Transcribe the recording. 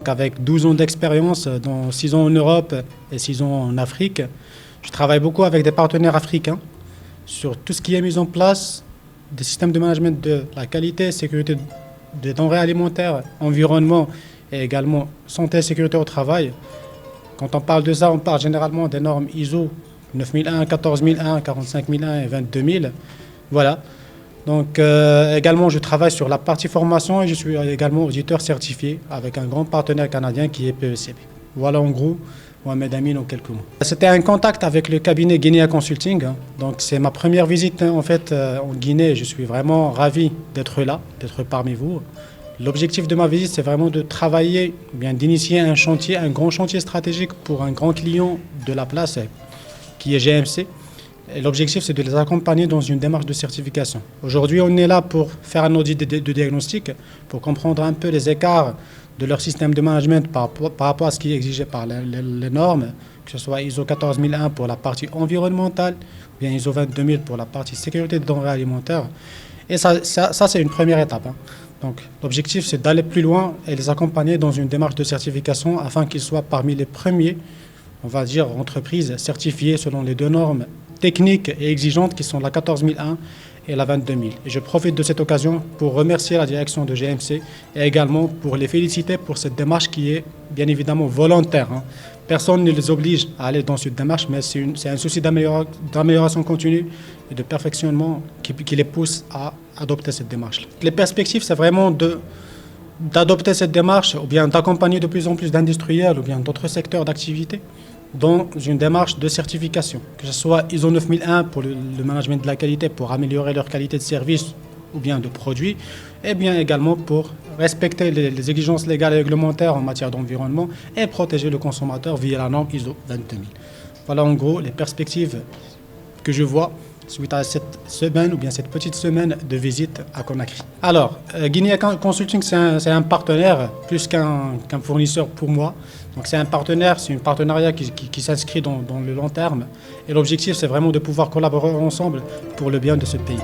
Avec 12 ans d'expérience, dont 6 ans en Europe et 6 ans en Afrique, je travaille beaucoup avec des partenaires africains sur tout ce qui est mis en place des systèmes de management de la qualité, sécurité des denrées alimentaires, environnement et également santé et sécurité au travail. Quand on parle de ça, on parle généralement des normes ISO 9001, 14001, 45001 et 22000. Voilà. Donc également, je travaille sur la partie formation et je suis également auditeur certifié avec un grand partenaire canadien qui est PECB. Voilà en gros, Mohamed Amin en quelques mots. C'était un contact avec le cabinet Guinea Consulting. Donc c'est ma première visite en fait en Guinée. Je suis vraiment ravi d'être là, d'être parmi vous. L'objectif de ma visite, c'est vraiment de travailler, bien d'initier un chantier, un grand chantier stratégique pour un grand client de la place qui est GMC. L'objectif, c'est de les accompagner dans une démarche de certification. Aujourd'hui, on est là pour faire un audit de diagnostic, pour comprendre un peu les écarts de leur système de management par rapport à ce qui est exigé par les normes, que ce soit ISO 14001 pour la partie environnementale, ou bien ISO 22000 pour la partie sécurité des denrées alimentaires. Et ça c'est une première étape. Donc, l'objectif, c'est d'aller plus loin et les accompagner dans une démarche de certification afin qu'ils soient parmi les premiers, on va dire, entreprises certifiées selon les deux normes techniques et exigeantes qui sont la 14001 et la 22000. Et je profite de cette occasion pour remercier la direction de GMC et également pour les féliciter pour cette démarche qui est bien évidemment volontaire. Personne ne les oblige à aller dans cette démarche, mais c'est un souci d'amélioration continue et de perfectionnement qui les pousse à adopter cette démarche. Les perspectives, c'est vraiment d'adopter cette démarche ou bien d'accompagner de plus en plus d'industriels ou bien d'autres secteurs d'activité dans une démarche de certification, que ce soit ISO 9001 pour le management de la qualité, pour améliorer leur qualité de service ou bien de produits, et bien également pour respecter les exigences légales et réglementaires en matière d'environnement et protéger le consommateur via la norme ISO 22000. Voilà en gros les perspectives que je vois suite à cette semaine ou bien cette petite semaine de visite à Conakry. Alors, Guinea Consulting, c'est un partenaire plus qu'un fournisseur pour moi. Donc c'est un partenaire, c'est un partenariat qui s'inscrit dans le long terme. Et l'objectif, c'est vraiment de pouvoir collaborer ensemble pour le bien de ce pays.